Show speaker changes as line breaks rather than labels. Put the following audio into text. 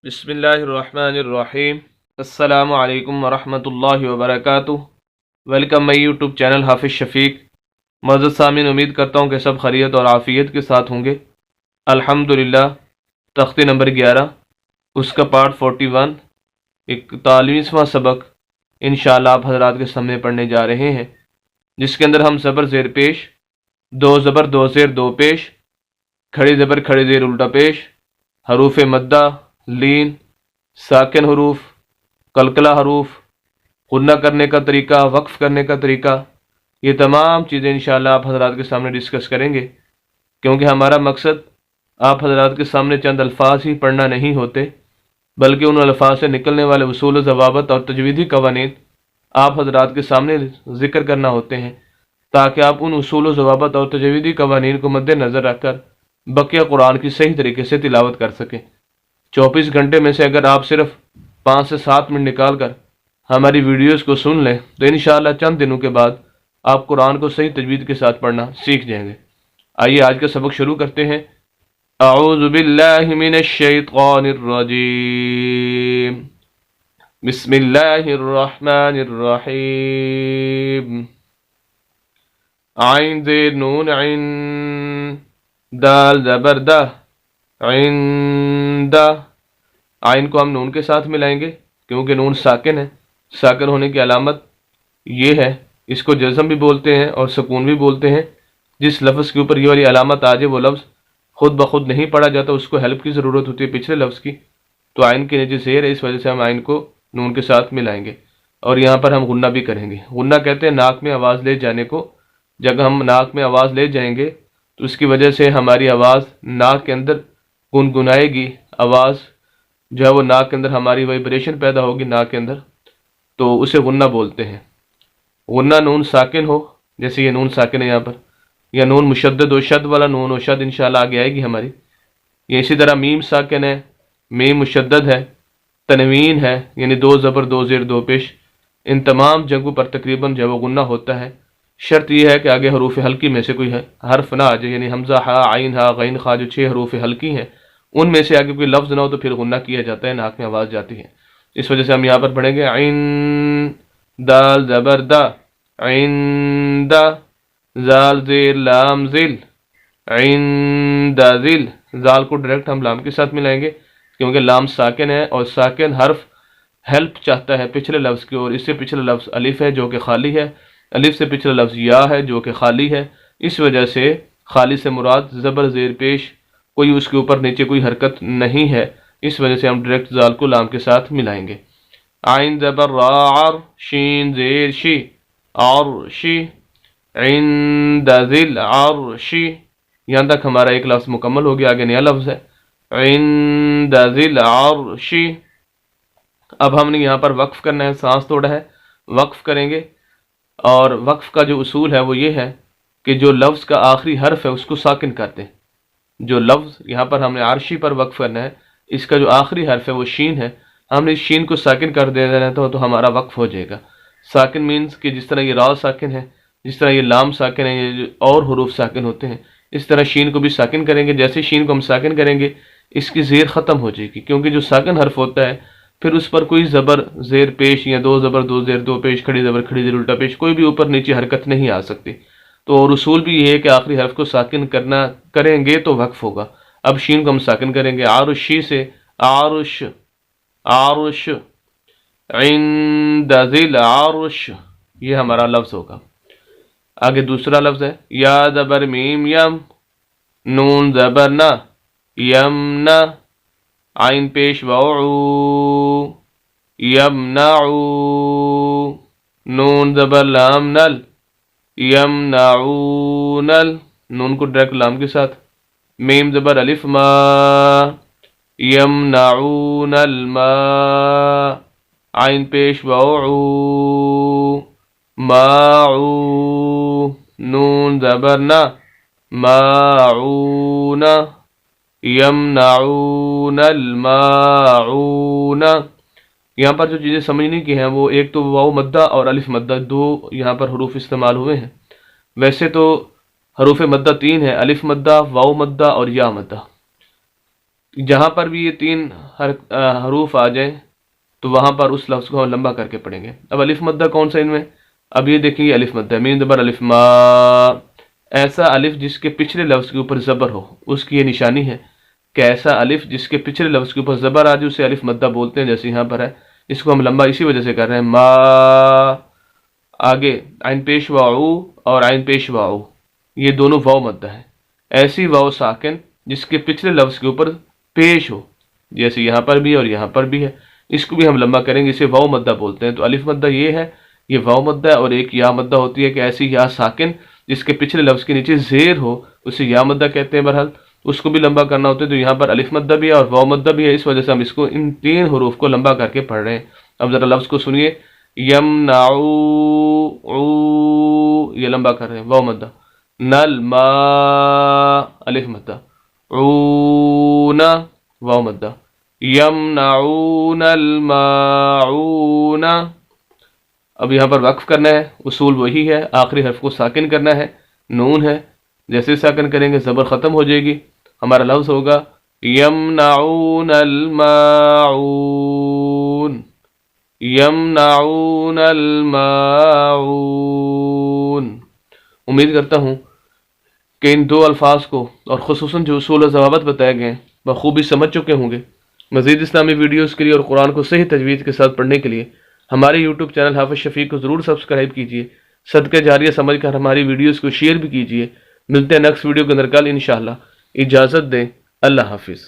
بسم اللہ الرحمن الرحیم۔ السلام علیکم ورحمۃ اللہ وبرکاتہ۔ ویلکم مائی یوٹیوب چینل حافظ شفیق۔ معزز سامعین، امید کرتا ہوں کہ سب خیریت اور عافیت کے ساتھ ہوں گے۔ الحمدللہ، تختی نمبر 11، اس کا پارٹ 41، 41واں سبق انشاءاللہ آپ حضرات کے سامنے پڑھنے جا رہے ہیں، جس کے اندر ہم زبر زیر پیش، دو زبر دو زیر دو پیش، کھڑی زبر کھڑی زیر الٹا پیش، حروف مدہ، لین، ساکن حروف، قلقلہ حروف، غنہ کرنے کا طریقہ، وقف کرنے کا طریقہ، یہ تمام چیزیں انشاءاللہ آپ حضرات کے سامنے ڈسکس کریں گے، کیونکہ ہمارا مقصد آپ حضرات کے سامنے چند الفاظ ہی پڑھنا نہیں ہوتے، بلکہ ان الفاظ سے نکلنے والے اصول و ضوابط اور تجویدی قوانین آپ حضرات کے سامنے ذکر کرنا ہوتے ہیں، تاکہ آپ ان اصول و ضوابط اور تجویدی قوانین کو مد نظر رکھ کر بقیہ قرآن کی صحیح طریقے سے تلاوت کر سکیں۔ 24 گھنٹے میں سے اگر آپ صرف 5 سے 7 منٹ نکال کر ہماری ویڈیوز کو سن لیں تو انشاءاللہ چند دنوں کے بعد آپ قرآن کو صحیح تجوید کے ساتھ پڑھنا سیکھ جائیں گے۔ آئیے آج کا سبق شروع کرتے ہیں۔ اعوذ باللہ من الشیطان الرجیم، بسم اللہ الرحمن الرحیم۔ عین زیر نون عین، دال زبر دہ، عند، عین کو ہم نون کے ساتھ ملائیں گے کیونکہ نون ساکن ہے۔ ساکن ہونے کی علامت یہ ہے، اس کو جزم بھی بولتے ہیں اور سکون بھی بولتے ہیں۔ جس لفظ کے اوپر یہ والی علامت آ جائے وہ لفظ خود بخود نہیں پڑھا جاتا، اس کو ہیلپ کی ضرورت ہوتی ہے پچھلے لفظ کی، تو عین کے نیچے زیر ہے، اس وجہ سے ہم عین کو نون کے ساتھ ملائیں گے۔ اور یہاں پر ہم غنہ بھی کریں گے۔ غنہ کہتے ہیں ناک میں آواز لے جانے کو۔ جب ہم ناک میں آواز لے جائیں گے تو اس کی وجہ سے ہماری آواز ناک کے اندر گنگنائے گی، آواز جو ہے وہ ناک کے اندر ہماری وائبریشن پیدا ہوگی ناک کے اندر، تو اسے غنہ بولتے ہیں۔ غنہ نون ساکن ہو، جیسے یہ نون ساکن ہے یہاں پر، یا نون مشدد و شد والا نون و شد انشاءاللہ آگے آئے گی ہماری، یا اسی طرح میم ساکن ہے، میم مشدد ہے، تنوین ہے یعنی دو زبر دو زیر دو پیش، ان تمام جگہوں پر تقریباً جب وہ غنہ ہوتا ہے، شرط یہ ہے کہ آگے حروف حلقی میں سے کوئی حرف نہ آ جائے، یعنی حمزہ، ہا، عین، ہا، غین، خا، جو 6 حروف حلقی ہیں ان میں سے آگے کوئی لفظ نہ ہو تو پھر غنہ کیا جاتا ہے، ناک میں آواز جاتی ہے۔ اس وجہ سے ہم یہاں پر پڑھیں گے عین، دال زبر دا، عند، زال زیر لام ذل، عند ذل، زال کو ڈائریکٹ ہم لام کے ساتھ ملائیں گے کیونکہ لام ساکن ہے، اور ساکن حرف ہیلپ چاہتا ہے پچھلے لفظ کی، اور اس سے پچھلا لفظ الف ہے جو کہ خالی ہے، الف سے پچھلا لفظ یا ہے جو کہ خالی ہے، اس وجہ سے خالی سے مراد زبر زیر پیش، کوئی اس کے اوپر نیچے کوئی حرکت نہیں ہے، اس وجہ سے ہم ڈائریکٹ زال کو لام کے ساتھ ملائیں گے۔ عین زبر را عر، شین زیر شی، عرشی، عند ذل عرشی، یہاں تک ہمارا ایک لفظ مکمل ہو گیا، آگے نیا لفظ ہے عند ذل عرشی۔ اب ہم نے یہاں پر وقف کرنا ہے، سانس توڑا ہے، وقف کریں گے، اور وقف کا جو اصول ہے وہ یہ ہے کہ جو لفظ کا آخری حرف ہے اس کو ساکن کر دیں۔ جو لفظ یہاں پر ہم نے عرشی پر وقف کرنا ہے، اس کا جو آخری حرف ہے وہ شین ہے، ہم نے اس شین کو ساکن کر دینا تو ہمارا وقف ہو جائے گا۔ ساکن مینز کہ جس طرح یہ را ساکن ہے، جس طرح یہ لام ساکن ہے، یہ اور حروف ساکن ہوتے ہیں، اس طرح شین کو بھی ساکن کریں گے۔ جیسے شین کو ہم ساکن کریں گے اس کی زیر ختم ہو جائے گی، کیونکہ جو ساکن حرف ہوتا ہے پھر اس پر کوئی زبر زیر پیش یا دو زبر دو زیر دو پیش، کھڑی زبر کھڑی زیر الٹا پیش، کوئی بھی اوپر نیچے حرکت نہیں آ سکتی۔ تو اور اصول بھی یہ ہے کہ آخری حرف کو ساکن کریں گے تو وقف ہوگا۔ اب شین کو ہم ساکن کریں گے، عرشی سے عرش، عرش، عند ذل عرش، یہ ہمارا لفظ ہوگا۔ آگے دوسرا لفظ ہے یا زبر میم یم، نون زبر نہ، یمنا، عین پیش وعو، یمنعو، نون زبر لام نل، یمنعونل، نون کو ڈائریکٹ لام کے ساتھ، میم زبر الف ما، یمنعون الماء، عین پیش وعو، ماعو، نون زبر نہ، ماعون، یمنعون الماعون۔ یہاں پر جو چیزیں سمجھنے کی ہیں وہ ایک تو واو مدہ اور الف مدہ، دو یہاں پر حروف استعمال ہوئے ہیں۔ ویسے تو حروف مدہ 3 ہیں، الف مدہ، واو مدہ اور یا مدہ۔ جہاں پر بھی یہ 3 حروف آ جائیں تو وہاں پر اس لفظ کو ہم لمبا کر کے پڑھیں گے۔ اب الف مدہ کون سا ان میں؟ اب یہ دیکھیں گے الف مدہ، میم زبر الف ما، ایسا الف جس کے پچھلے لفظ کے اوپر زبر ہو، اس کی یہ نشانی ہے کہ ایسا الف جس کے پچھلے لفظ کے اوپر زبر آ جائے اسے الف مدہ بولتے ہیں، جیسے یہاں پر ہے۔ اس کو ہم لمبا اسی وجہ سے کر رہے ہیں، ما، آگے عین پیش واؤ اور عین پیش واؤ، یہ دونوں واؤ مدہ ہے۔ ایسی واؤ ساکن جس کے پچھلے لفظ کے اوپر پیش ہو، جیسے یہاں پر بھی اور یہاں پر بھی ہے، اس کو بھی ہم لمبا کریں گے، اسے واؤ مدہ بولتے ہیں۔ تو الف مدہ یہ ہے، یہ واؤ مدہ ہے، اور ایک یا مدہ ہوتی ہے کہ ایسی یا ساکن جس کے پچھلے لفظ کے نیچے زیر ہو، اسے یا مدہ کہتے ہیں بہرحال، اس کو بھی لمبا کرنا ہوتا ہے۔ تو یہاں پر الف مدہ بھی ہے اور واؤ مدہ بھی ہے، اس وجہ سے ہم اس کو ان 3 حروف کو لمبا کر کے پڑھ رہے ہیں۔ اب ذرا لفظ کو سنیے، یمنعو، یہ لمبا کر رہے ہیں، واؤ مدہ، نل ما، الف مدہ، عون، واؤ مدہ، یمنعون الماعون۔ اب یہاں پر وقف کرنا ہے، اصول وہی ہے، آخری حرف کو ساکن کرنا ہے، نون ہے، جیسے ساکن کریں گے زبر ختم ہو جائے گی، ہمارا لفظ ہوگا یمنعون الماعون، یمنعون الماعون۔ امید کرتا ہوں کہ ان 2 الفاظ کو اور خصوصاً جو اصول و ضوابط بتائے گئے ہیں بخوبی سمجھ چکے ہوں گے۔ مزید اسلامی ویڈیوز کے لیے اور قرآن کو صحیح تجوید کے ساتھ پڑھنے کے لیے ہمارے یوٹیوب چینل حافظ شفیق کو ضرور سبسکرائب کیجیے، صدقہ جاریہ سمجھ کر ہماری ویڈیوز کو شیئر بھی کیجیے۔ ملتے ہیں نیکسٹ ویڈیو کے اندر کل انشاءاللہ، اجازت دیں، اللہ حافظ۔